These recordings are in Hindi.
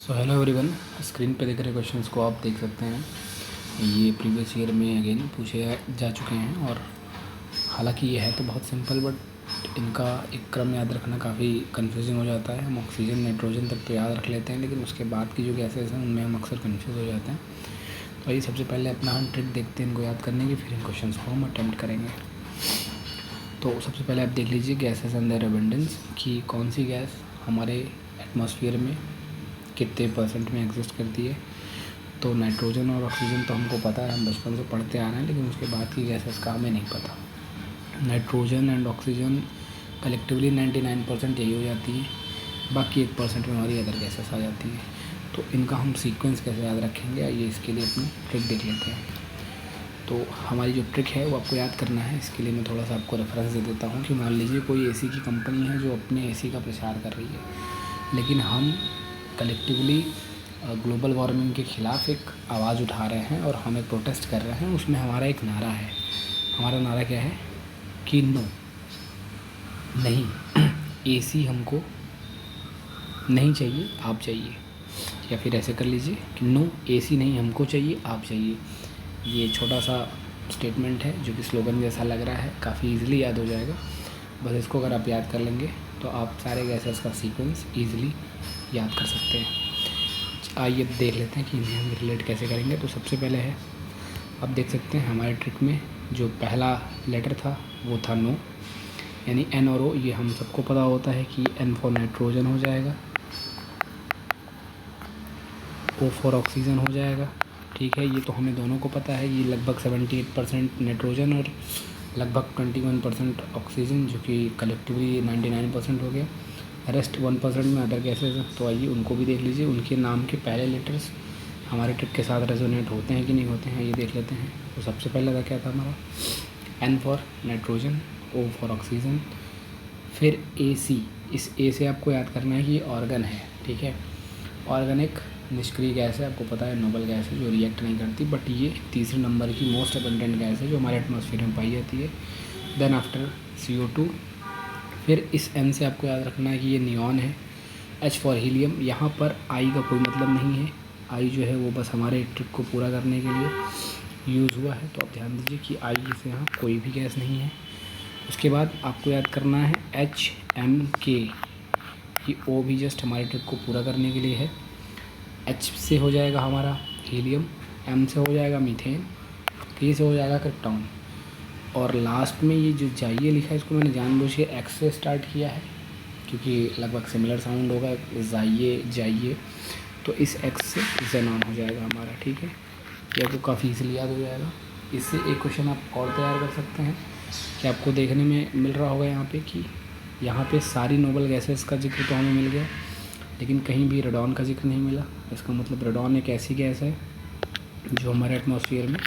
सो हेलो एवरीवन, स्क्रीन पे दिख रहे क्वेश्चंस को आप देख सकते हैं। ये प्रीवियस ईयर में अगेन पूछे जा चुके हैं और हालांकि ये है तो बहुत सिंपल, बट इनका एक क्रम याद रखना काफ़ी कंफ्यूजिंग हो जाता है। हम ऑक्सीजन नाइट्रोजन तक तो याद रख लेते हैं, लेकिन उसके बाद की जो गैसेस हैं उनमें हम अक्सर कन्फ्यूज़ हो जाते हैं। तो आइए सबसे पहले अपना हम ट्रिक देखते हैं इनको याद करने की, फिर इन क्वेश्चन को हम अटैम्प्ट करेंगे। तो सबसे पहले आप देख लीजिए गैसेस एंड देयर अबंडेंस कि कौन सी गैस हमारे एटमॉस्फेयर में कितने परसेंट में एग्जिस्ट करती है। तो नाइट्रोजन और ऑक्सीजन तो हमको पता है, हम बचपन से पढ़ते आ रहे हैं, लेकिन उसके बाद की गैसेस का हमें नहीं पता। नाइट्रोजन एंड ऑक्सीजन कलेक्टिवली 99% यही हो जाती है, बाकी 1% में हमारी अदर गैसेस आ जाती हैं। तो इनका हम सीक्वेंस कैसे याद रखेंगे, आइए इसके लिए अपनी ट्रिक देख लेते हैं। तो हमारी जो ट्रिक है वो आपको याद करना है। इसके लिए मैं थोड़ा सा आपको रेफरेंस दे देता हूँ कि मान लीजिए कोई एसी की कंपनी है जो अपने एसी का प्रचार कर रही है, लेकिन हम कलेक्टिवली ग्लोबल वार्मिंग के ख़िलाफ़ एक आवाज़ उठा रहे हैं और हम एक प्रोटेस्ट कर रहे हैं। उसमें हमारा एक नारा है। हमारा नारा क्या है कि नो, नहीं, एसी हमको नहीं चाहिए, आप चाहिए। या फिर ऐसे कर लीजिए कि नो, एसी नहीं हमको चाहिए, आप चाहिए। ये छोटा सा स्टेटमेंट है जो कि स्लोगन जैसा लग रहा है, काफ़ी इजीली याद हो जाएगा। बस इसको अगर आप याद कर लेंगे तो आप सारे गैसेस का सीक्वेंस इजीली याद कर सकते हैं। आइए अब देख लेते हैं कि इन्हें हम रिलेट कैसे करेंगे। तो सबसे पहले है, आप देख सकते हैं हमारे ट्रिक में जो पहला लेटर था वो था नो, यानी एन और ओ। ये हम सबको पता होता है कि एन फॉर नाइट्रोजन हो जाएगा, ओ फॉर ऑक्सीजन हो जाएगा। ठीक है, ये तो हमें दोनों को पता है। ये लगभग 78% नाइट्रोजन और लगभग 21% ऑक्सीजन, जो कि कलेक्टिवली 99% हो गया। रेस्ट 1% में अदर गैसेज हैं। तो आइए उनको भी देख लीजिए, उनके नाम के पहले लेटर्स हमारे ट्रिक के साथ रेजोनेट होते हैं कि नहीं होते हैं, ये देख लेते हैं। तो सबसे पहले का क्या था हमारा, N for nitrogen, O for oxygen, फिर ए सी। इस ए से आपको याद करना है कि ये ऑर्गन है। ठीक है, ऑर्गन एक निष्क्रिय गैस है, आपको पता है, नोबल गैस है जो रिएक्ट नहीं करती, बट ये तीसरे नंबर की मोस्ट अबंडेंट गैस है जो हमारे एटमॉस्फेयर में पाई जाती है। Then after CO2। फिर इस N से आपको याद रखना है कि ये नियॉन है। H for helium. यहाँ पर I का कोई मतलब नहीं है, I जो है वो बस हमारे ट्रिक को पूरा करने के लिए यूज़ हुआ है। तो आप ध्यान दीजिए कि I से यहाँ कोई भी गैस नहीं है। उसके बाद आपको याद करना है HMK, ये O भी जस्ट हमारे ट्रिक को पूरा करने के लिए है। H से हो जाएगा हमारा हीलियम, M से हो जाएगा मीथेन, K से हो जाएगा क्रिप्टॉन, और लास्ट में ये जो जाइए लिखा है इसको मैंने जानबूझ के एक्स से स्टार्ट किया है क्योंकि लगभग सिमिलर साउंड होगा, जाइए जाइए। तो इस एक्स से जेनॉन हो जाएगा हमारा। ठीक है, ये आपको काफ़ी इजीली याद हो जाएगा। इससे एक क्वेश्चन आप और तैयार कर सकते हैं कि आपको देखने में मिल रहा होगा यहाँ पे कि यहाँ पे सारी नोबल गैसेस का जिक्र तो हमें मिल गया, लेकिन कहीं भी रेडॉन का जिक्र नहीं मिला। इसका मतलब रेडॉन एक ऐसी गैस है जो हमारे एटमॉस्फेयर में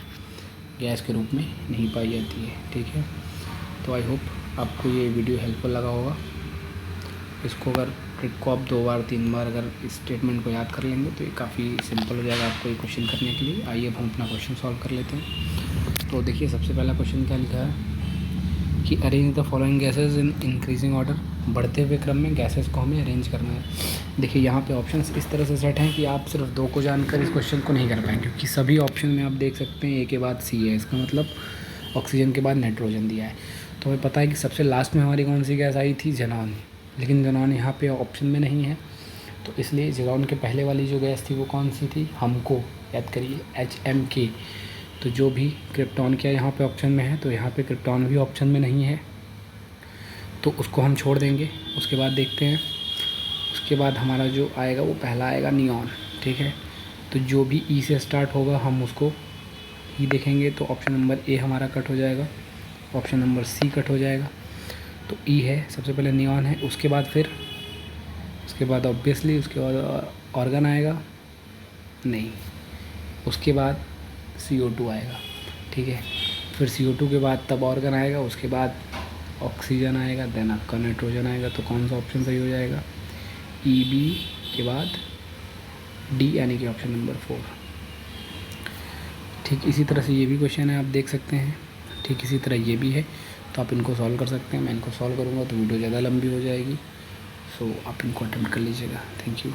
गैस के रूप में नहीं पाई जाती है। ठीक है, तो आई होप आपको ये वीडियो हेल्पफुल लगा होगा। इसको अगर ट्रिक को आप 2 बार 3 बार अगर इस स्टेटमेंट को याद कर लेंगे तो ये काफ़ी सिंपल हो जाएगा आपको ये क्वेश्चन करने के लिए। आइए अब हम अपना क्वेश्चन सॉल्व कर लेते हैं। तो देखिए सबसे पहला क्वेश्चन क्या लिखा है कि arrange the following gases in increasing order. बढ़ते हुए क्रम में गैसेस को हमें अरेंज करना है। देखिए यहाँ पे ऑप्शंस इस तरह से सेट हैं कि आप सिर्फ 2 को जानकर इस क्वेश्चन को नहीं कर पाएंगे, क्योंकि सभी ऑप्शन में आप देख सकते हैं ए के बाद सी है। इसका मतलब ऑक्सीजन के बाद नाइट्रोजन दिया है। तो हमें पता है कि सबसे लास्ट में हमारी कौन सी गैस आई थी, जेनॉन, लेकिन जेनॉन यहाँ पे ऑप्शन में नहीं है। तो इसलिए जेनॉन के पहले वाली जो गैस थी वो कौन सी थी, हमको याद करिए, HMK। तो जो भी क्रिप्टॉन क्या यहाँ पे ऑप्शन में है, तो यहाँ पे क्रिप्टॉन भी ऑप्शन में नहीं है, तो उसको हम छोड़ देंगे। उसके बाद देखते हैं, उसके बाद हमारा जो आएगा वो पहला आएगा नियॉन। ठीक है, तो जो भी ई से स्टार्ट होगा हम उसको ही देखेंगे। तो ऑप्शन नंबर ए हमारा कट हो जाएगा, ऑप्शन नंबर सी कट हो जाएगा। तो ई है, सबसे पहले नियॉन है, उसके बाद ऑब्वियसली उसके बाद ऑर्गन आएगा नहीं, उसके बाद CO2 आएगा। ठीक है, फिर CO2 के बाद तब ऑर्गन आएगा, उसके बाद ऑक्सीजन आएगा, देन आपका नाइट्रोजन आएगा। तो कौन सा ऑप्शन सही हो जाएगा, EB के बाद D, यानी कि ऑप्शन नंबर 4। ठीक इसी तरह से ये भी क्वेश्चन है, आप देख सकते हैं। ठीक इसी तरह ये भी है, तो आप इनको सॉल्व कर सकते हैं। मैं इनको सॉल्व करूँगा तो वीडियो ज़्यादा लंबी हो जाएगी, सो आप इनको अटेम्प्ट कर लीजिएगा। Thank you.